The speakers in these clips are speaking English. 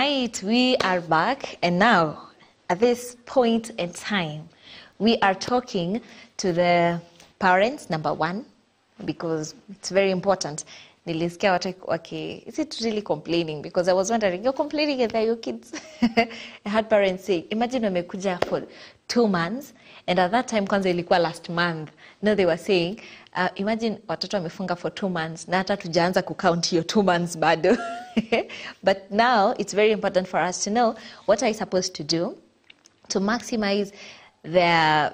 right, we are back, and now at this point in time, we are talking to the parents, number one, because it's very important. Nilisikia watu okay, is it really complaining? Because I was wondering, you're complaining and they're your kids. I had parents say, imagine wamekuja for 2 months, and at that time, kwanza ilikuwa last month. Now they were saying, imagine watoto wamefunga for 2 months, na hata tujaanza kucount your 2 months bado. But now, it's very important for us to know what are you supposed to do to maximize their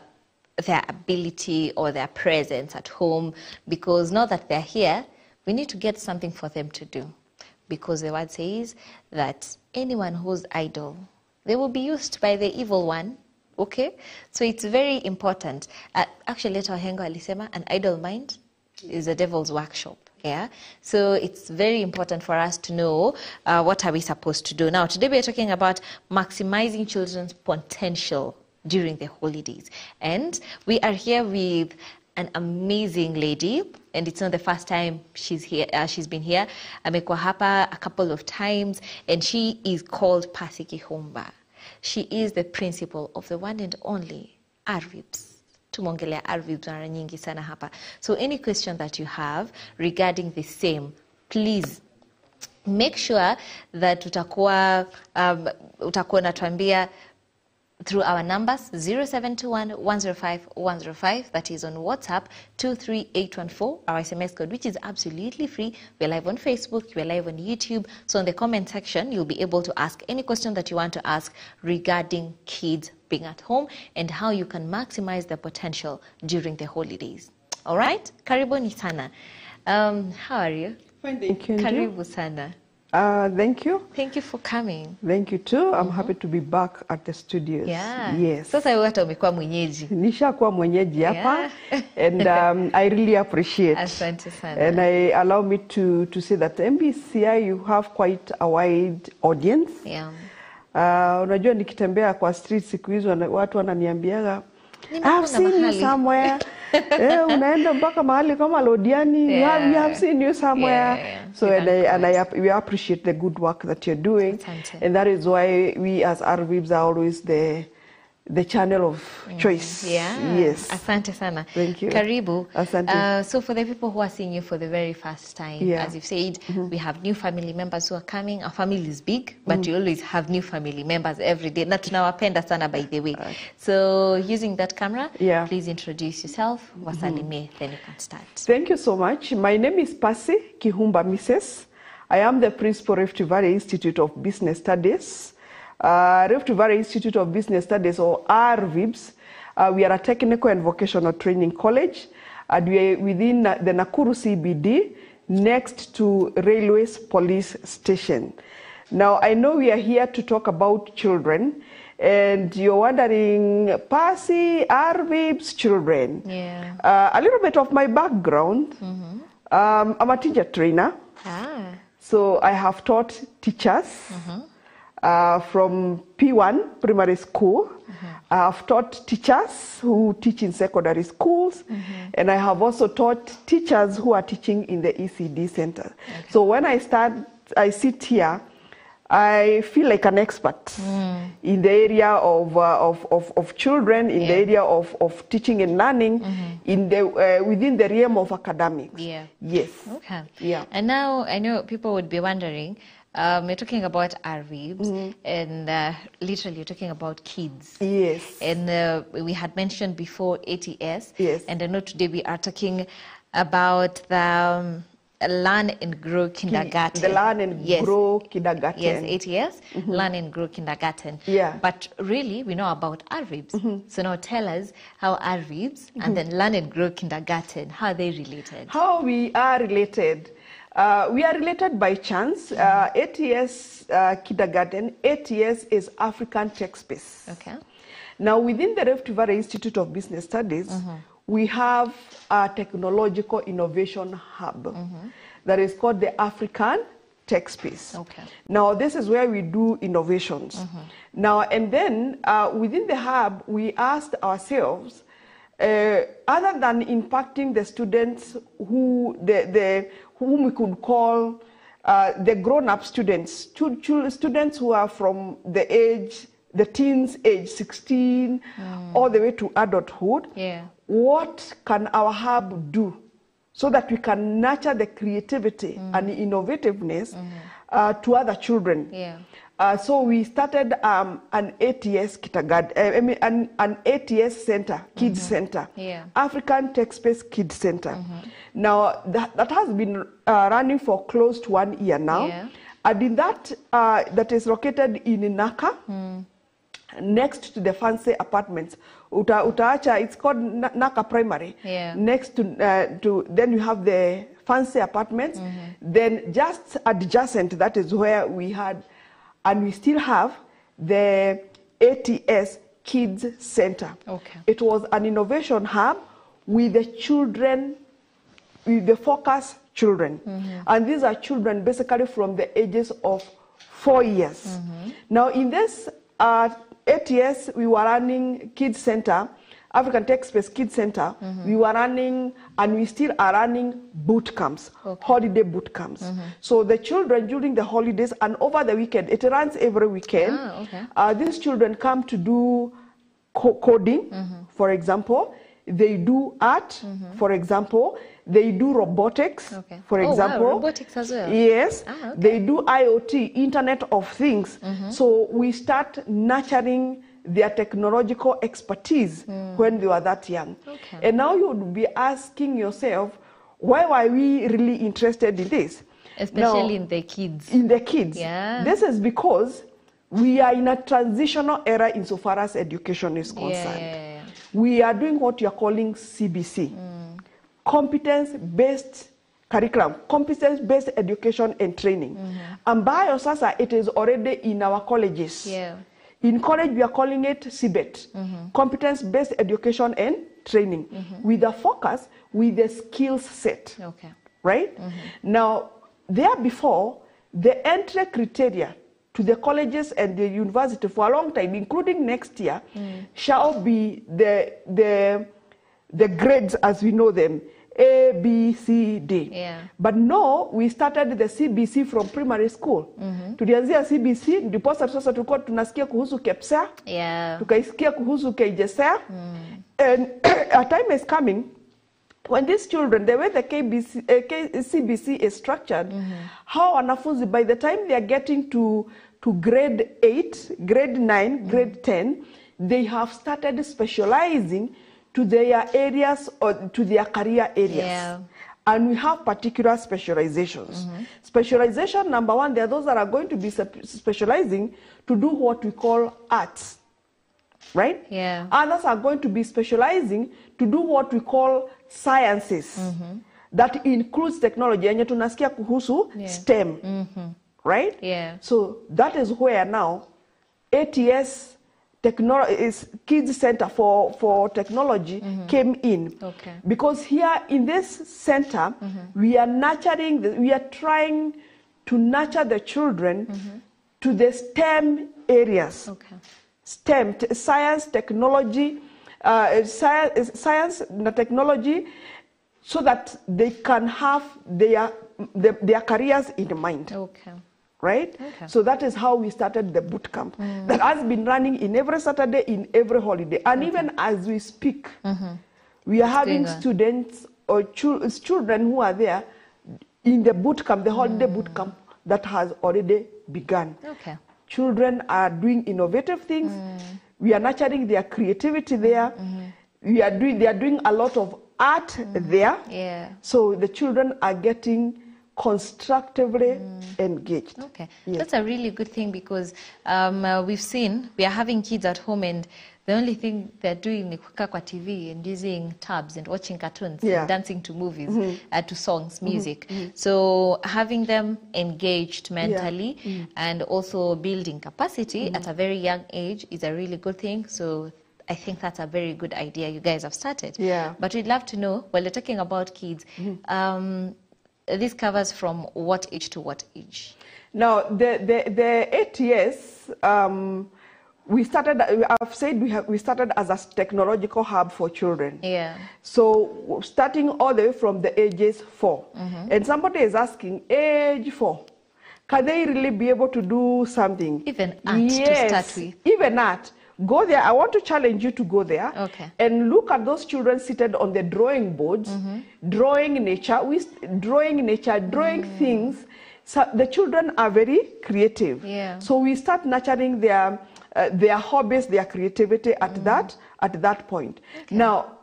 ability or their presence at home, because now that they're here, we need to get something for them to do, because the word says that anyone who's idle, they will be used by the evil one. Okay, so it's very important. Actually, Hengo alisema, an idle mind is a devil's workshop. Yeah, so it's very important for us to know what are we supposed to do. Now, today we are talking about maximizing children's potential during the holidays, and we are here with an amazing lady, and it's not the first time she's here. She's been here. Amekuwa hapa a couple of times, and she is called Pasi Kihumba. She is the principal of the one and only RVIPS. Tumongelea RVIPS mara nyingi sana hapa. So any question that you have regarding the same, please make sure that utakuwa natuambia through our numbers 0721-105-105, that is on WhatsApp 23814, our SMS code, which is absolutely free. We're live on Facebook, we're live on YouTube. So in the comment section, you'll be able to ask any question that you want to ask regarding kids being at home and how you can maximize their potential during the holidays. All right? Karibuni sana. How are you? Fine, thank you. Karibu sana. Thank you. Thank you for coming. Thank you too. I'm happy to be back at the studios. Yeah. Yes. Sasa wewe hata umekuwa mwenyeji. Nishakuwa mwenyeji hapa, and I really appreciate. Asante sana. And I allow me to say that MBCI, you have quite a wide audience. Yeah. Unajua nikitembea kwa street siku hizo watu wananiambiaga, I've seen you somewhere. Unaenda mpaka mahali kama Lodiani, we have seen you somewhere. So we appreciate the good work that you're doing. And that is why we as RVIPs are always the channel of choice. Yeah. Yes. Asante sana. Thank you. Karibu. Asante. So for the people who are seeing you for the very first time, as you've said, we have new family members who are coming. Our family is big, but you always have new family members every day. Na tunawapenda sana, by the way. So using that camera, please introduce yourself, wasalimie, then you can start. Thank you so much. My name is Pasi Kihumba Mrs. I am the principal Rift Valley Institute of Business Studies. Rift Valley Institute of Business Studies, or RVIBS. We are a technical and vocational training college, and we are within the Nakuru CBD, next to Railways Police Station. Now, I know we are here to talk about children, and you're wondering, Pasi, RVIBS, children. Yeah. A little bit of my background. I'm a teacher trainer. So I have taught teachers. From P1 primary school. I have taught teachers who teach in secondary schools, and I have also taught teachers who are teaching in the ECD center. So when I sit here, I feel like an expert in the area of children, in the area of teaching and learning, within the realm of academics. Yeah. Yes. Okay. Yeah. And now I know people would be wondering, we're talking about RVIBs, and literally you're talking about kids. Yes. And we had mentioned before ATS. Yes. And I know today we are talking about the Learn and Grow Kindergarten. The Learn and Grow Kindergarten. Yes, ATS, Learn and Grow Kindergarten. Yeah. But really, we know about RVIBs. So now tell us how RVIBs and then Learn and Grow Kindergarten, how are they related? How we are related? We are related by chance. ATS Kindergarten, ATS is African Tech Space. Okay. Now, within the Rift Valley Institute of Business Studies, we have a technological innovation hub that is called the African Tech Space. Okay. Now, this is where we do innovations. Now, and then within the hub, we asked ourselves, other than impacting the students whom we could call the grown-up students, students who are from the teens age 16 all the way to adulthood. Yeah. What can our hub do so that we can nurture the creativity and innovativeness to other children? Yeah. So we started an ATS kindergarten, an ATS center, kids center, African Tech-Based Kids Center. Now that has been running for close to 1 year now, and in that that is located in Naka, next to the fancy apartments. Utaacha, it's called Naka Primary. Next to then you have the fancy apartments. Then just adjacent, that is where we had. And we still have the ATS Kids Center. Okay. It was an innovation hub with the children, with the focus children. And these are children basically from the ages of 4 years. Now in this ATS, we were running Kids Center, African Tech-Based Kids Center. We were running, and we still are running boot camps, holiday boot camps. So the children during the holidays and over the weekend, it runs every weekend. These children come to do coding, for example. They do art, for example. They do robotics, for example. Wow, robotics as well. Yes. They do IoT, Internet of Things. So we start nurturing their technological expertise when they were that young. And now you would be asking yourself, why were we really interested in this? Especially now, in the kids. In the kids. This is because we are in a transitional era insofar as education is concerned. We are doing what you are calling CBC, competence-based curriculum, competence-based education and training. And by Osasa, it is already in our colleges. In college, we are calling it CBET, competence-based education and training, with a focus with the skills set, right? Now, there before, the entry criteria to the colleges and the university for a long time, including next year, shall be the grades as we know them, A, B, C, D. But no, we started the CBC from primary school. Tulianzia CBC, ndiposa sasa tulikuwa tunasikia kuhusu KEPSA, tukaisikia kuhusu KJSEA. And a time is coming when these children, the way the CBC is structured, how wanafunzi, by the time they are getting to grade 8, grade 9, grade 10, they have started specializing to their areas or to their career areas. And we have particular specializations. Specialization number one, there are those that are going to be specializing to do what we call arts, right? Others are going to be specializing to do what we call sciences. That includes technology. And tunasikia kuhusu STEM, right? So that is where now ATS Kids Center for Technology came in. Because here in this center, we are nurturing, we are trying to nurture the children to the STEM areas. STEM, science, technology, science and technology, so that they can have their careers in mind. Right? So that is how we started the boot camp. That has been running in every Saturday, in every holiday. And even as we speak, we are having students or children who are there in the boot camp, the holiday boot camp that has already begun. Children are doing innovative things. We are nurturing their creativity there. They are doing a lot of art there. So the children are getting constructively engaged. That's a really good thing, because we've seen, we are having kids at home and the only thing they're doing is kukaa kwa TV and using tabs and watching cartoons and dancing to movies, to songs, music. So having them engaged mentally and also building capacity at a very young age is a really good thing. So I think that's a very good idea you guys have started. But we'd love to know, while you're talking about kids, this covers from what age to what age? Now, the ATS, we started, I've said we started as a technological hub for children. So starting all the way from the ages 4. And somebody is asking, age 4, Can they really be able to do something? Even art to start with. Even art. Go there. I want to challenge you to go there and look at those children seated on the drawing boards, drawing nature, drawing things. So the children are very creative. Yeah. So we start nurturing their hobbies, their creativity at that point. Okay. Now,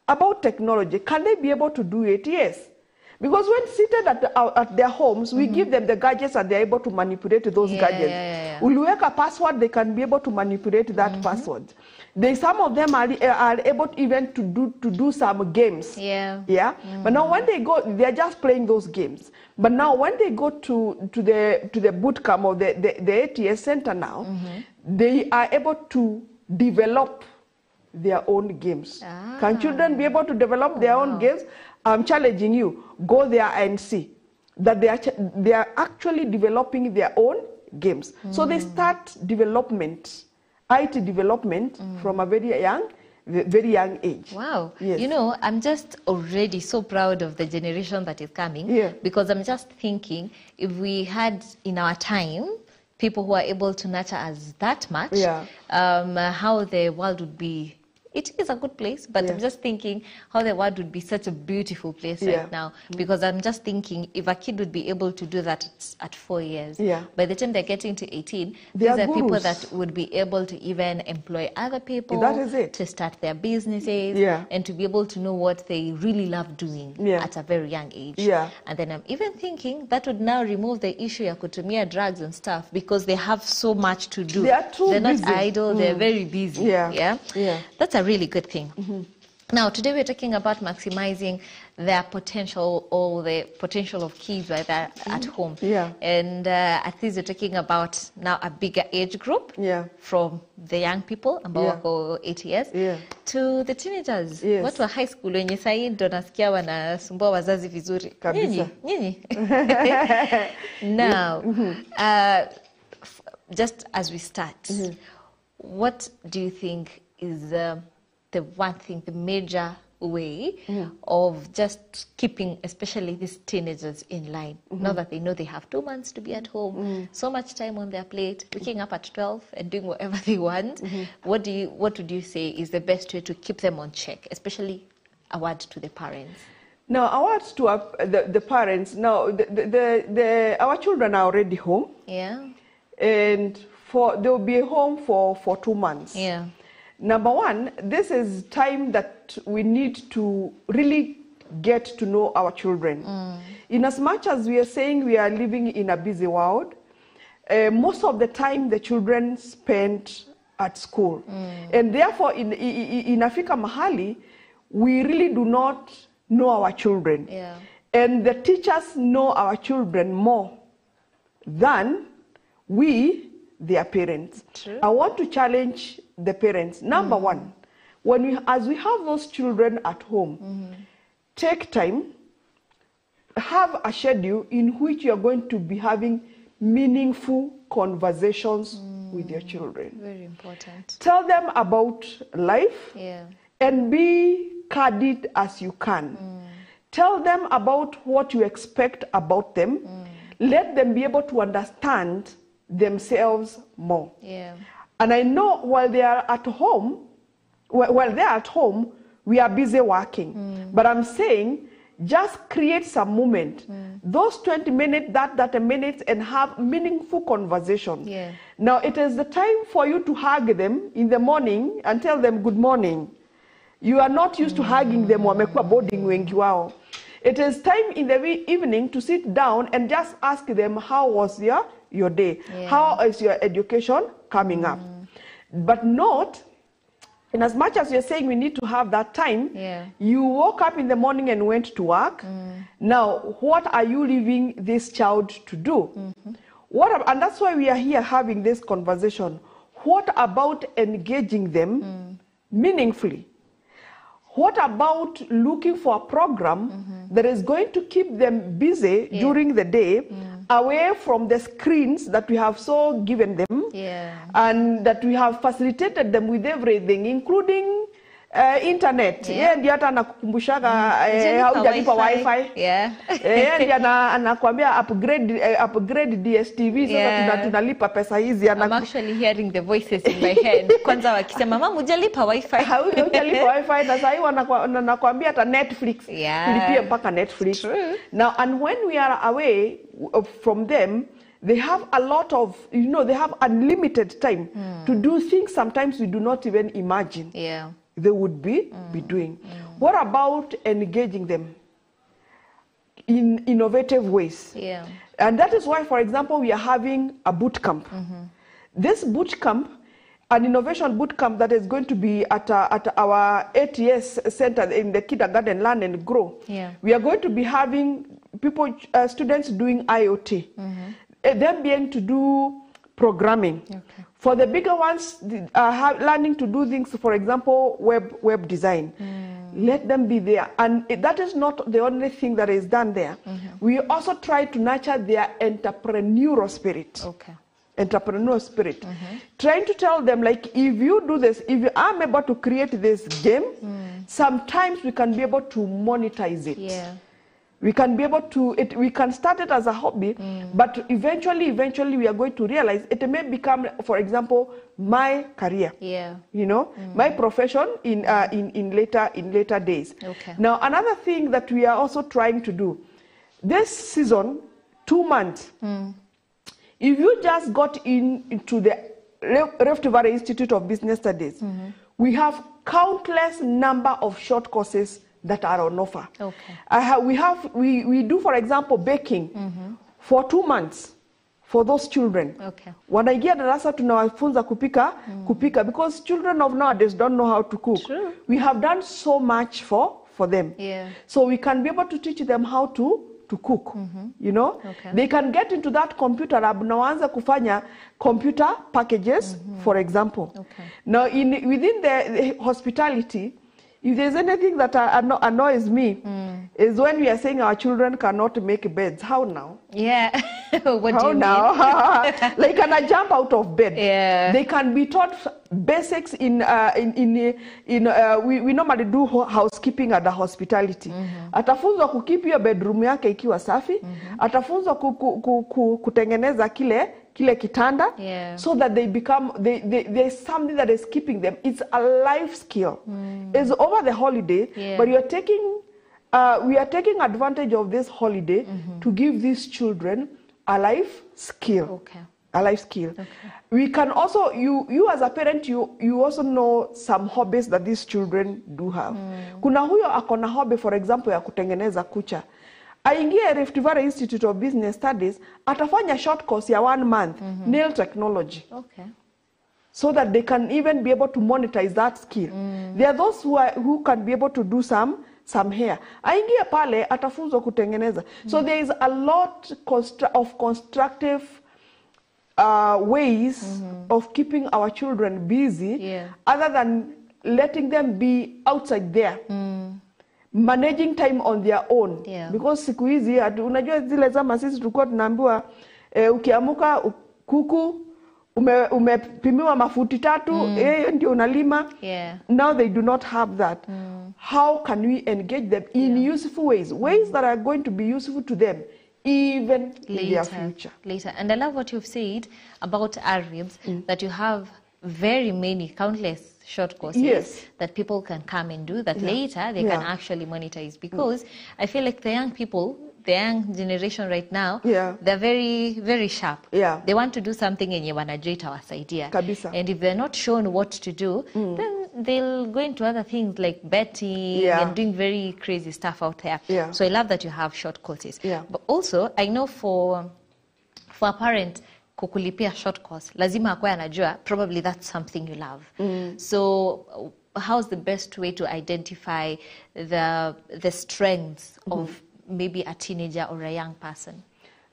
about technology, can they be able to do it? Yes. Because when seated at their homes, we give them the gadgets and they're able to manipulate those gadgets. We'll work a password, they can be able to manipulate that password. Some of them are able even to do some games. But now when they go, they're just playing those games. But now when they go to the boot camp or the ATS center now, they are able to develop their own games. Can children be able to develop their own games? I'm challenging you, go there and see that they are actually developing their own games. So they start development, IT development from a very young age. Wow. Yes. You know, I'm just already so proud of the generation that is coming because I'm just thinking if we had in our time people who are able to nurture us that much, how the world would be. It is a good place, but I'm just thinking how the world would be such a beautiful place right now. Because I'm just thinking if a kid would be able to do that at 4 years, by the time they're getting to 18, these are people that would be able to even employ other people, to start their businesses, and to be able to know what they really love doing at a very young age. And then I'm even thinking that would now remove the issue of kutumia drugs and stuff because they have so much to do. They're not idle, they're very busy. That's a really good thing. Now, today we're talking about maximizing their potential, or the potential of kids right there at home. And at least we're talking about now a bigger age group from the young people, ambao 8 years, to the teenagers. Watu wa high school wenye sahi ndo nasikia wanasumbua wazazi vizuri. Nyinyi. Now, just as we start, what do you think is the one thing, the major way of just keeping especially these teenagers in line, now that they know they have 2 months to be at home, so much time on their plate, waking up at 12 and doing whatever they want? What would you say is the best way to keep them on check, especially a word to the parents? Now, a word to the parents. Now, our children are already home. And they'll be home for 2 months. Number one, this is time that we need to really get to know our children. In as much as we are saying we are living in a busy world, most of the time the children spend at school. And therefore, in Africa Mahali, we really do not know our children. And the teachers know our children more than we, their parents. True. I want to challenge the parents. Number one, as we have those children at home, take time, have a schedule in which you are going to be having meaningful conversations with your children. Very important. Tell them about life and be candid as you can. Tell them about what you expect about them. Let them be able to understand themselves more. And I know while they are at home, we are busy working. But I'm saying, just create some moment. Those 20 minutes, that 30 minutes, and have meaningful conversation. Now, it is the time for you to hug them in the morning and tell them good morning. You are not used to hugging them. It is time in the evening to sit down and just ask them, how was your day? How is your education coming up? But not, in as much as you're saying we need to have that time, you woke up in the morning and went to work. Now, what are you leaving this child to do? And that's why we are here having this conversation. What about engaging them meaningfully? What about looking for a program that is going to keep them busy during the day, away from the screens that we have so given them, and that we have facilitated them with everything, including internet. Yeah, ndio hata anakukumbushaga haujalipa wifi. Yeah. Ndio anakuambia upgrade DSTV sasa tunalipa pesa hizi. I'm actually hearing the voices in my head. Kwanza wakisema mama hujalipa wifi. Hujalipa wifi na sasa wanakuambia hata Netflix. Tulipie mpaka Netflix. True. Now and when we are away from them, they have a lot of, they have unlimited time to do things sometimes we do not even imagine. Yeah. They would be doing. What about engaging them in innovative ways? Yeah. And that is why, for example, we are having a boot camp. This boot camp, an innovation boot camp that is going to be at our ATS center in the kindergarten, Learn and Grow. Yeah. We are going to be having students doing IoT. Them being to do programming. Okay. For the bigger ones, learning to do things, for example, web design. Let them be there. And that is not the only thing that is done there. We also try to nurture their entrepreneurial spirit. Okay. Entrepreneurial spirit. Trying to tell them, like, if you do this, if I'm able to create this game, sometimes we can be able to monetize it. Yeah. We can be able to, we can start it as a hobby, but eventually we are going to realize it may become, for example, my career. Yeah. My profession in later days. Okay. Now, another thing that we are also trying to do, this season, 2 months, if you just got into the Rift Valley Institute of Business Studies, we have countless number of short courses that are on offer. Okay. We do, for example, baking for 2 months for those children. Okay. Wanaingia darasa tunawafunza kupika because children of nowadays don't know how to cook. True. We have done so much for them. Yeah. So we can be able to teach them how to cook. Okay. They can get into that computer lab na waanza kufanya computer packages, for example. Okay. Now within the hospitality, if there's anything that annoys me, is when we are saying our children cannot make beds. How now? Yeah. What How do you now? mean? Like, can I jump out of bed? Yeah. They can be taught basics in we normally do housekeeping at the hospitality. Atafunzwa kukeep your bedroom yake ikiwa safi. Atafunzwa kutengeneza kile kitanda, so that they become, there's something that is keeping them. It's a life skill. It's over the holiday, but we are taking advantage of this holiday to give these children a life skill. Okay. A life skill. Okay. We can also, you as a parent, you also know some hobbies that these children do have. Kuna huyo akona hobby, for example, ya kutengeneza kucha. Aingie Rift Valley Institute of Business Studies, atafanya short course ya 1 month, nail technology. Okay. So that they can even be able to monetize that skill. There are those who can be able to do some hair. Aingie pale, atafunzwa kutengeneza. So there is a lot of constructive ways of keeping our children busy, other than letting them be outside there. Managing time on their own. Because siku hizi unajua zile zama sisi tulikuwa tunaambiwa ukiamuka kuku umepimiwa mafuti 3 ndio unalima. Now they do not have that. How can we engage them in useful ways that are going to be useful to them even in their future? Later. And I love what you've said about Arabs, that you have very many, countless short courses that people can come and do that later they can actually monetize, because I feel like the young people, the young generation right now, they're very, very sharp. They want to do something and you wanajua itawasaidia. Kabisa. And if they're not shown what to do, then they'll go into other things like betting and doing very crazy stuff out there. So I love that you have short courses. But also, I know for a parent, kukulipia short course, lazima akwe anajua, probably that's something you love. So how's the best way to identify the strengths of maybe a teenager or a young person?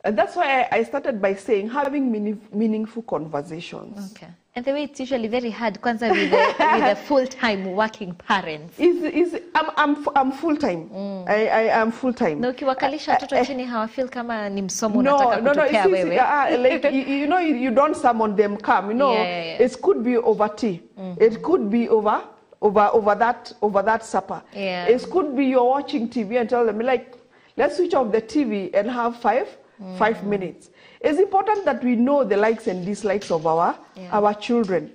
And that's why I started by saying having meaningful conversations. Okay. And the way it's usually very hard, kwanza with the full-time working parents. I'm full-time. I am full-time. Na ukiwakalisha watoto chini hawafeel kama ni msomo unataka kutupea wewe. Like, you don't summon them come. It could be over tea. It could be over over that supper. Yeah. It could be you're watching TV and tell them, like, let's switch off the TV and have 5 minutes. It's important that we know the likes and dislikes of our children.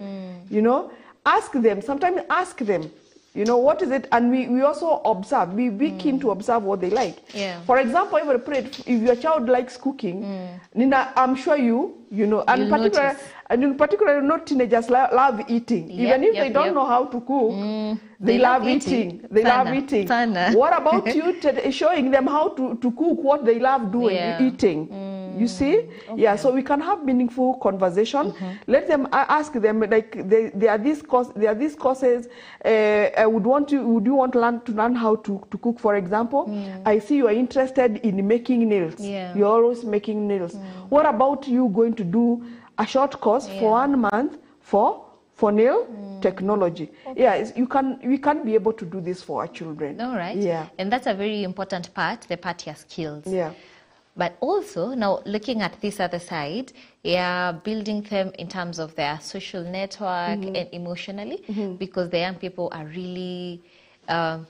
You know, ask them. Sometimes ask them, you know, what is it? And we also observe. Be keen to observe what they like. Yeah. For example, if your child likes cooking, Nina, I'm sure you know, and in particular, not teenagers love eating. Even if they don't know how to cook, they love eating. They love eating. What about you showing them how to cook what they love doing, eating? You see? Okay. Yeah, so we can have meaningful conversation. Let them ask them, like, there are these courses. Would you want to learn how to cook, for example? I see you are interested in making nails. You're always making nails. What about you going to do a short course for 1 month for nail technology? Okay. Yeah, we can be able to do this for our children. All right. Yeah. And that's a very important part, the part your skills. Yeah. But also, now looking at this other side, building them in terms of their social network and emotionally, because the young people are really, I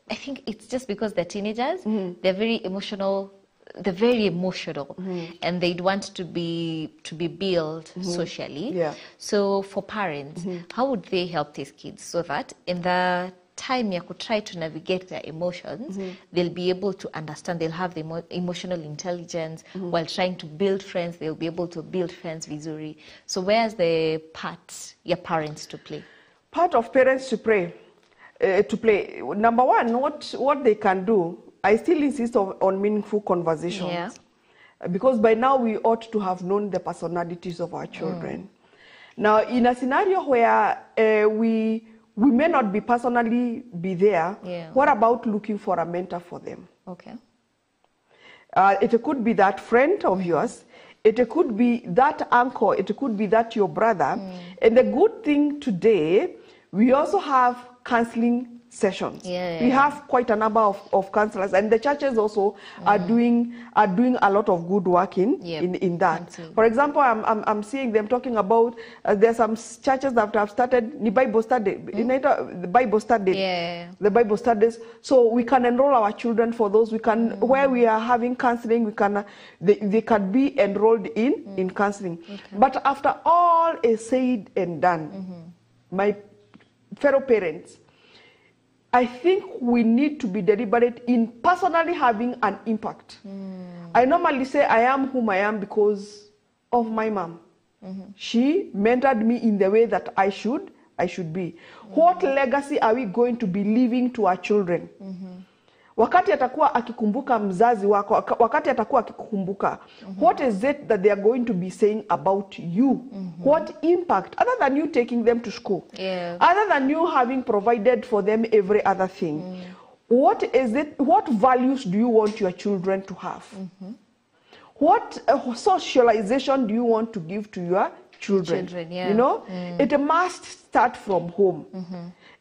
think it's just because they're teenagers, they're very emotional. They're very emotional, and they'd want to be built socially. Yeah. So for parents, how would they help these kids so that in the time you could try to navigate their emotions, they'll be able to understand, they'll have the emotional intelligence while trying to build friends, they'll be able to build friends visually. So where's the part your parents to play? Part of parents to play. Number one, what they can do, I still insist on meaningful conversations. Yeah. Because by now we ought to have known the personalities of our children. Now, in a scenario where we may not be personally there, what about looking for a mentor for them? Okay. It could be that friend of yours. It could be that uncle. It could be that your brother. And the good thing today, we also have counseling sessions. We have quite a number of counselors, and the churches also are doing a lot of good work in that. For example, I'm seeing them talking about there's some churches that have started the Bible study, the Bible studies. So we can enroll our children for those. We can where we are having counseling, we can they can be enrolled in counseling. Okay. But after all is said and done, my fellow parents, I think we need to be deliberate in personally having an impact. I normally say I am whom I am because of my mom. She mentored me in the way that I should be. What legacy are we going to be leaving to our children? Wakati atakuwa akikumbuka mzazi wako, wakati atakuwa akikumbuka, what is it that they are going to be saying about you? What impact, other than you taking them to school, other than you having provided for them every other thing, what is it, what values do you want your children to have? What socialization do you want to give to your children? You know, it must start from home.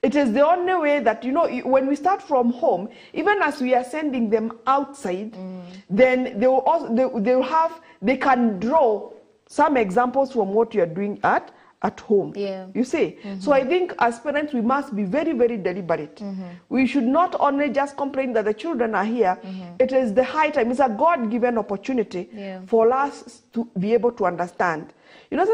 It is the only way that, you know, when we start from home, even as we are sending them outside, then they can draw some examples from what you are doing at home. You see? So I think as parents, we must be very, very deliberate. We should not only just complain that the children are here. It is the high time. It's a God-given opportunity for us to be able to understand. You know,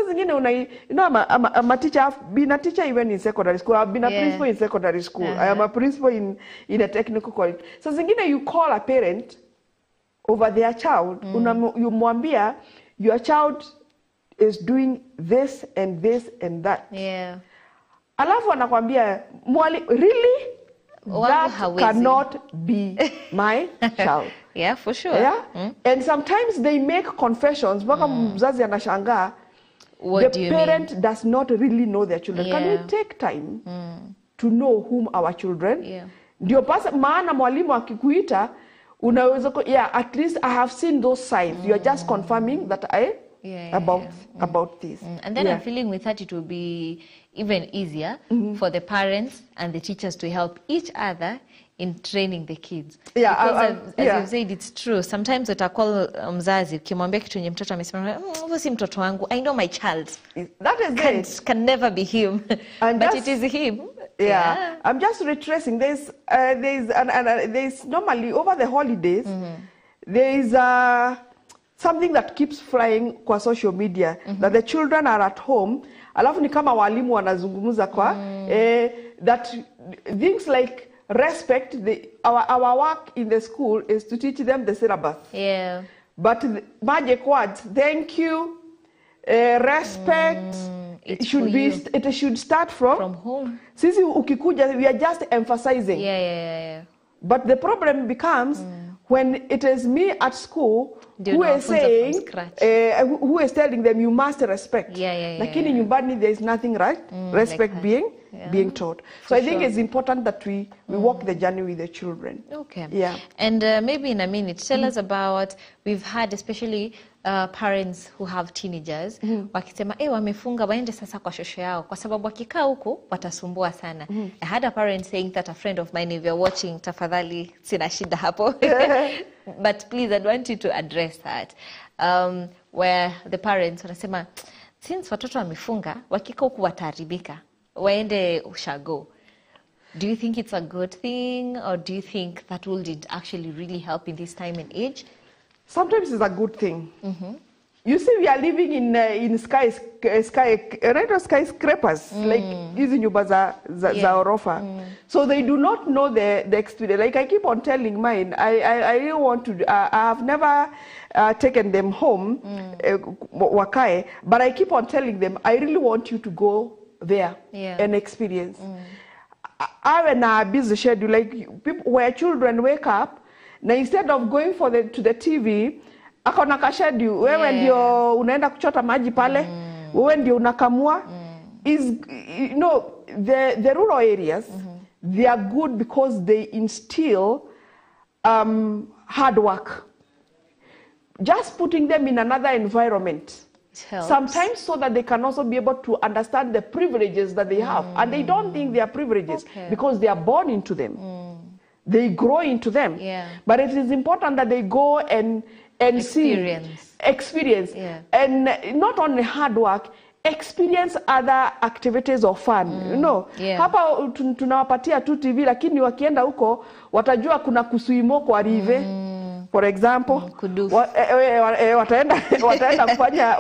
I'm a teacher. I've been a teacher even in secondary school. I've been a principal in secondary school. I am a principal in a technical college. So you call a parent over their child. You mwambia, your child is doing this and this and that. Alafu anakwambia, really? That cannot be my child. Yeah, for sure. Yeah? And sometimes they make confessions. Mzazi anashangaa. The parent does not really know their children. Can we take time to know whom our children? Ndio maana mwalimu akikuita unaweza at least I have seen those signs. You are just confirming that about this. And then I'm feeling with that it will be even easier for the parents and the teachers to help each other in training the kids. Because as you said, it's true. Sometimes utakuwa mzazi ukimwambia kitu yenye mtoto amesema, huyo si mtoto wangu. I know my child. That is can never be him. But it is him. Yeah. I'm just retracing. There's normally over the holidays, there is something that keeps flying kwa social media, that the children are at home, alafu ni kama walimu wanazungumuza kwa, that things like respect, our work in the school is to teach them the syllabus. Yeah. But the magic words, thank you, respect, it should start from home. Sisi ukikuja, we are just emphasizing. Yeah. But the problem becomes when it is me at school who is saying, who is telling them you must respect. Lakini nyumbani there is nothing, right? Respect like being taught. So I think it's important that we walk the journey with the children. Okay. Yeah. And maybe in a minute, tell us about, we've had especially parents who have teenagers wakisema wamefunga waende sasa kwa shosho yao kwa sababu wakikaa huko watasumbua sana. I had a parent saying that, a friend of mine, if you're watching, tafadhali sina shida hapo. But please, I'd want you to address that. Where the parents wanasema, since watoto wamefunga, wakikaa huko wataharibika, waende ushago. Do you think it's a good thing, or do you think that will actually really help in this time and age? Sometimes it's a good thing. You see, we are living in skyscrapers, like hizi nyumba za orofa. So they do not know the experience. Like I keep on telling mine, I really want to, I have never taken them home, wakae, but I keep on telling them, I really want you to go there and experience. I have a busy schedule, like people, where children wake up, na instead of going to the TV, akona ka schedule, wewe ndio unaenda kuchota maji pale, wewe ndio unakamua. You know, the rural areas, they are good because they instill hard work. Just putting them in another environment sometimes, so that they can also be able to understand the privileges that they have. And they don't think they are privileges because they are born into them. They grow into them. But it is important that they go and experience. And not only hard work, experience other activities of fun. You know, hapa tunawapatia tu TV, lakini wakienda huko watajua kuna kusuimo kwa rive. For example, wataenda kufanya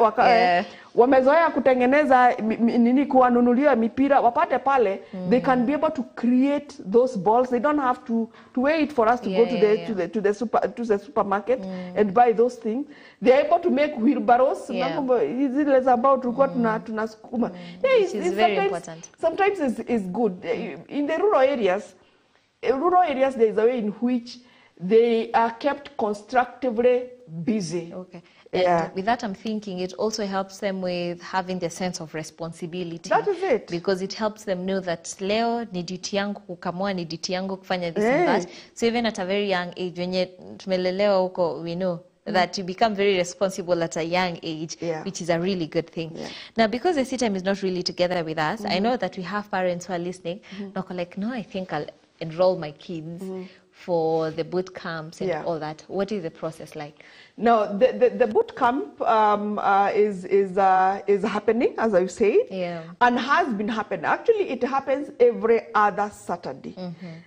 wamezoea kutengeneza nini, kuwanunulia mipira, wapate pale, they can be able to create those balls. They don't have to wait for us to go to the supermarket and buy those things. They are able to make wheelbarrows. It's about tunasukuma. It's very important. Sometimes it's good. In the rural areas, there is a way in which they are kept constructively busy. Okay. And with that, I'm thinking it also helps them with having the sense of responsibility. That is it. Because it helps them know that leo ni duty yangu kukamua, ni duty yangu kufanya this and that. So even at a very young age, when tumelelewa huko, we know that you become very responsible at a young age, which is a really good thing. Now, because the CTM is not really together with us, I know that we have parents who are listening, like, no, I think I'll enroll my kids for the boot camps and all that. What is the process like? No, the boot camp is happening, as I said, and has been happening. Actually, it happens every other Saturday.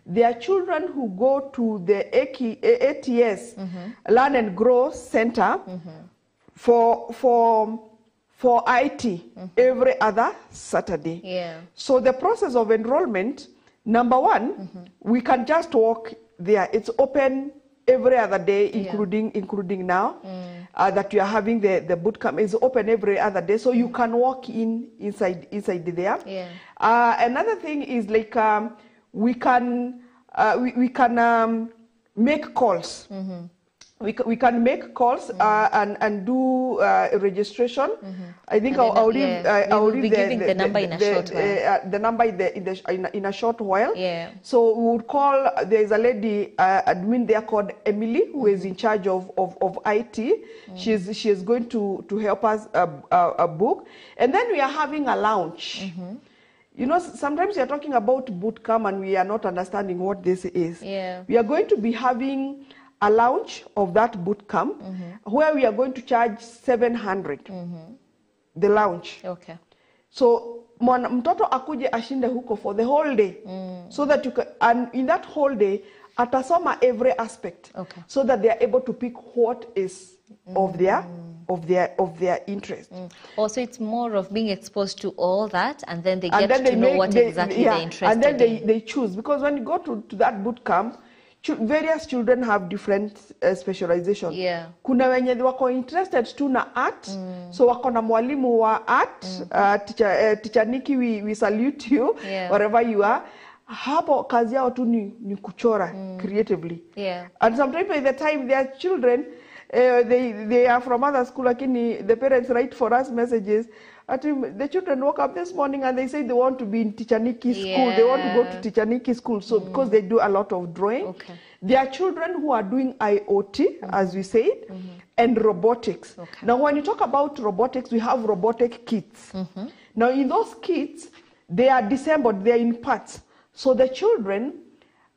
There are children who go to the ATS, Learn and Grow Center, for IT every other Saturday. So the process of enrollment, number one, we can just walk there. It's open every other day, including now, that you are having the boot camp. Is open every other day, so you can walk inside there. Another thing is like we can make calls. We can make calls and do registration. I think I'll leave the number in a short while. The number in a short while. So we would call. There is a lady admin there called Emily, who is in charge of IT. She is going to help us book, and then we are having a lounge. You know, sometimes we are talking about boot camp and we are not understanding what this is. We are going to be having a launch of that boot camp where we are going to charge 700. The launch. So mtoto akuje ashinde huko for the whole day. So that you can, and in that whole day atasoma every aspect. Okay. So that they are able to pick what is of their interest. Also, it's more of being exposed to all that, and then they get to know what exactly they're interested in. And then in. they choose, because when you go to that boot camp, various children have different specialization. Yeah. Kuna wenye wako interested tu na art, so wako na mwalimu wa art, teacher Nikki, we salute you, wherever you are. Hapo kazi yao tu ni kuchora creatively. Yeah. And sometimes by the time their children, they are from other school, lakini the parents write for us messages. The children woke up this morning and they say they want to be in Teacher Nikki's school. They want to go to Teacher Nikki's school. So because they do a lot of drawing. Okay. There are children who are doing IoT, as we said, and robotics. Okay. Now, when you talk about robotics, we have robotic kits. Now, in those kits, they are disassembled. They are in parts. So the children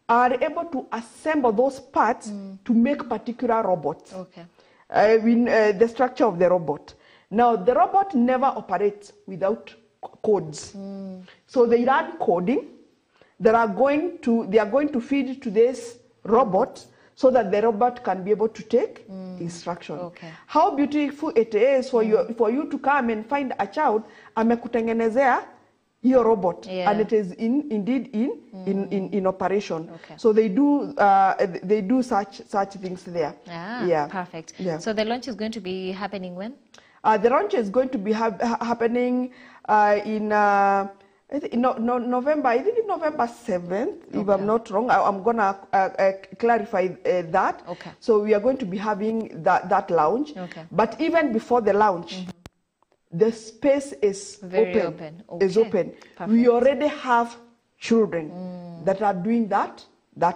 are able to assemble those parts to make particular robots. Okay. The structure of the robot. Now, the robot never operates without codes. So they learn coding. They are going to feed to this robot so that the robot can be able to take instruction. Okay. How beautiful it is for you to come and find a child amekutengenezea hiyo robot, and it is indeed in operation. Okay. So they do such things there. Perfect. So the launch is going to be happening when? The launch is going to be happening in November. I think November 7th, if I'm not wrong. I'm gonna clarify that. Okay. So we are going to be having that launch. Okay. But even before the launch, the space is very open. Okay. Is open. Perfect. We already have children that are doing that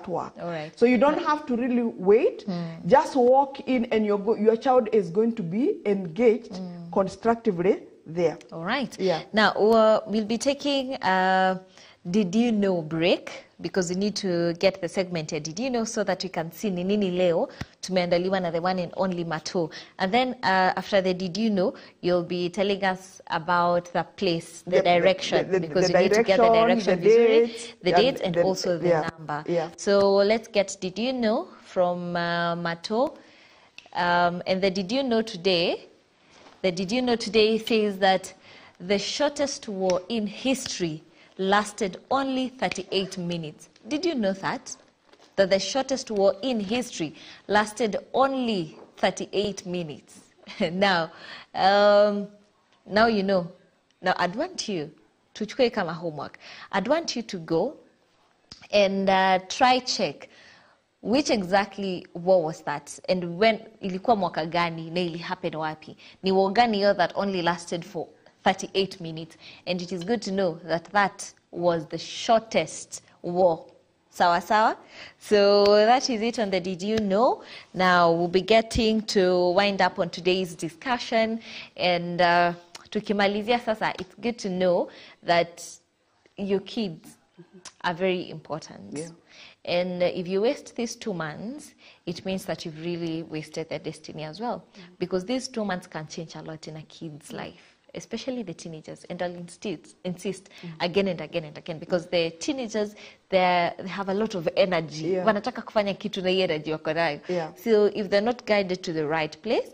work. All right. So you don't have to really wait. Just walk in and your child is going to be engaged constructively there. All right. Yeah. Now, we'll be taking Did You Know break, because we need to get the segment here. Did you know, so that we can see ni nini leo tumeandaliwa na the one and only Mato. And then after the Did You Know, you'll be telling us about the place, the direction, because we need to get the direction visually, the dates, and also the number. Yeah. So let's get Did You Know from Mato. And the Did You Know today, says that the shortest war in history lasted only 38 minutes. Did you know that? That the shortest war in history lasted only 38 minutes. Now you know. Now I'd want you to chukue kama homework. I'd want you to go and try check which exactly war was that, and when ilikuwa mwaka gani na ili happen wapi. Ni war gani hiyo that only lasted for 38 minutes, and it is good to know that that was the shortest war. Sawa sawa? So that is it on the Did You Know. Now we'll be getting to wind up on today's discussion, and tukimalizia sasa, it's good to know that your kids are very important. Yeah. And if you waste these 2 months, it means that you've really wasted their destiny as well. Because these 2 months can change a lot in a kid's life, especially the teenagers. And I'll insist again and again and again, because the teenagers, they have a lot of energy. Wanataka kufanya kitu na hiyo energy wako nayo. So if they're not guided to the right place,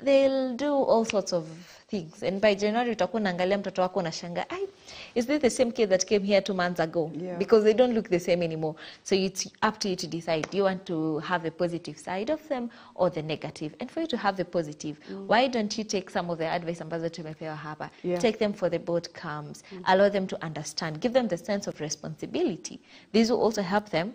they'll do all sorts of things. And by January, utakuwa unaangalia mtoto wako unashangaa, is this the same kid that came here 2 months ago? Because they don't look the same anymore. So it's up to you to decide. Do you want to have the positive side of them or the negative? And for you to have the positive, why don't you take some of the advice ambazo tumepewa hapa? Take them for the boot camps. Allow them to understand. Give them the sense of responsibility. This will also help them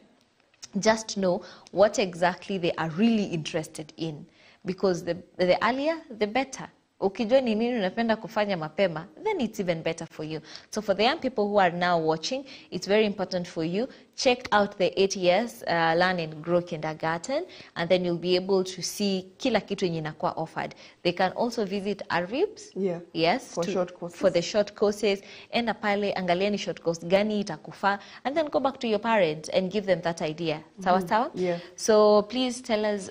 just know what exactly they are really interested in. Because the earlier, the better. Ukijua ni nini unapenda kufanya mapema, then it's even better for you. So for the young people who are now watching, it's very important for you. Check out the 8 years Learn and Grow Kindergarten, and then you'll be able to see kila kitu yenye inakuwa offered. They can also visit our RIBS. Yes, for the short courses. Enda pale, angalia ni short course gani itakufaa, and then go back to your parents and give them that idea. Sawa sawa? So please tell us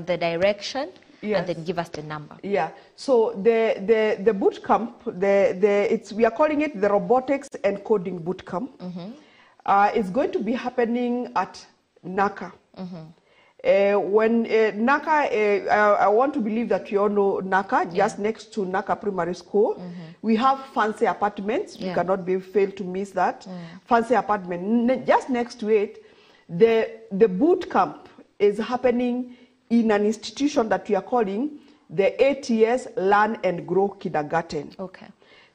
the direction. and then give us the number. Yeah. So the boot camp, we are calling it the Robotics and Coding Boot Camp. It's going to be happening at NACA. When NACA, I want to believe that you all know NACA, just next to NACA Primary School. We have fancy apartments. You cannot fail to miss that. Fancy apartment. Just next to it, the boot camp is happening in an institution that we are calling the ATS Learn and Grow Kindergarten. Okay.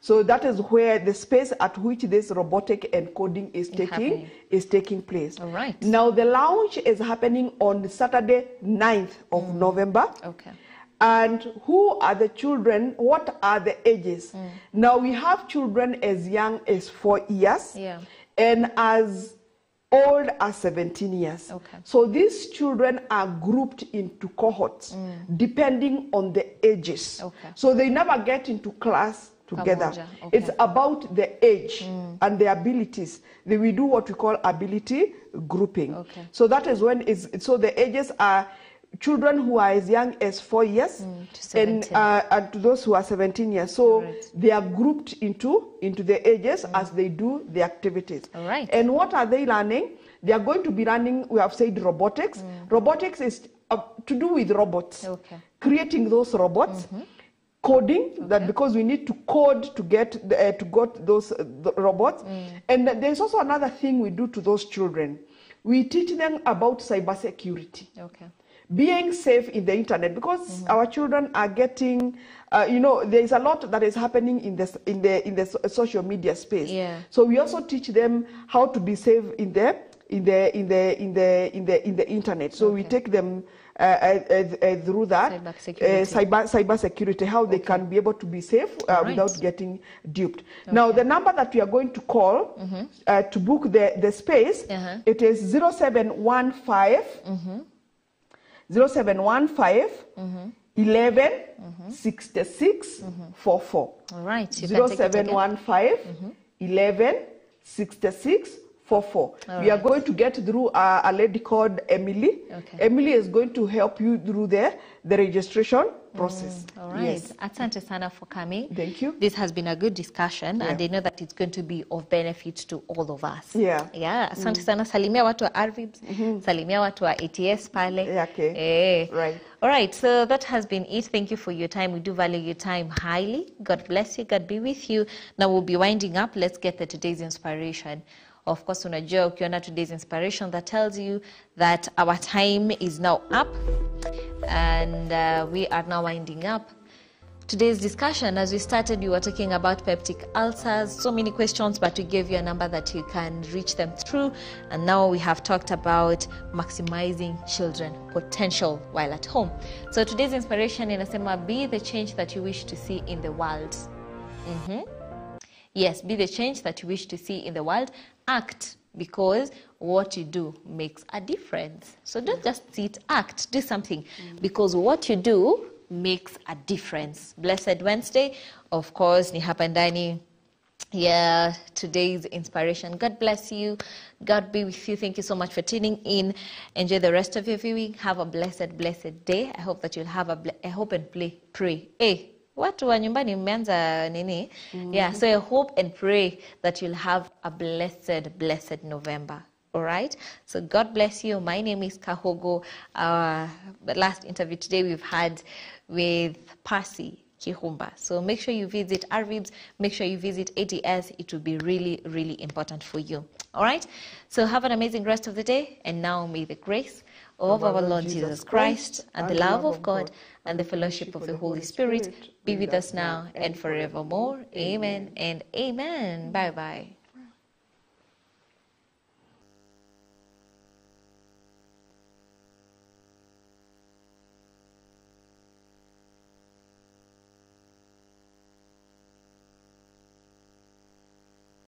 So that is where the space at which this robotic and coding is taking place. All right. Now the launch is happening on Saturday, 9th of November. Okay. And who are the children? What are the ages? Now we have children as young as 4 years and as old as 17 years. Okay. So these children are grouped into cohorts depending on the ages. Okay. So they never get into class together. Okay. It's about the age and the abilities. We do what we call ability grouping. Okay. So that is when so the ages are children who are as young as 4 years and to those who are 17 years. So they are grouped into the ages as they do the activities. All right. And what are they learning? They are going to be learning, we have said, robotics. Robotics is to do with robots. Okay. Creating those robots. Coding, that because we need to code to get those the robots. And there's also another thing we do to those children. We teach them about cybersecurity. Okay. Being safe in the internet, because our children are getting, there's a lot that is happening in the social media space. Yeah. So we also teach them how to be safe in the internet. So we take them through that cyber security, how they can be able to be safe without getting duped. Now the number that we are going to call to book the space, it is 0715 11 66 44. All right. 0715 11 66 44. We are going to get through a lady called Emily. Okay. Emily is going to help you through the registration process. All right. Yes. Asante sana for coming. Thank you. This has been a good discussion, and I know that it's going to be of benefit to all of us. Yeah. Asante sana. Salimia watu wa Arvibs, salimia watu wa ATS pale. Okay. Right. All right. So that has been it. Thank you for your time. We do value your time highly. God bless you. God be with you. Now we'll be winding up. Let's get the today's inspiration. Of course, unajua ukiona today's inspiration, that tells you that our time is now up and we are now winding up. Today's discussion, as we started, we were talking about peptic ulcers. So many questions, but we gave you a number that you can reach them through. And now we have talked about maximizing children potential while at home. So today's inspiration inasema, be the change that you wish to see in the world. Yes, be the change that you wish to see in the world. Act, because what you do makes a difference. So don't just sit, act, do something, because what you do makes a difference. Blessed Wednesday, of course, ni hapa ndani. Yeah, today's inspiration. God bless you. God be with you. Thank you so much for tuning in. Enjoy the rest of your viewing. Have a blessed day. I hope that you'll have I hope and pray. Watu wa nyumbani mmeanza nini? Yeah, so I hope and pray that you'll have a blessed November. All right? So God bless you. My name is Kahogo. The last interview today we've had with Percy Kihumba. So make sure you visit Arvibs. Make sure you visit ATS. It will be really, really important for you. All right? So have an amazing rest of the day. And now may the grace of our Lord Jesus Christ and the love of God and the fellowship of the Holy Spirit be with us now and forevermore. Amen and amen. Bye-bye.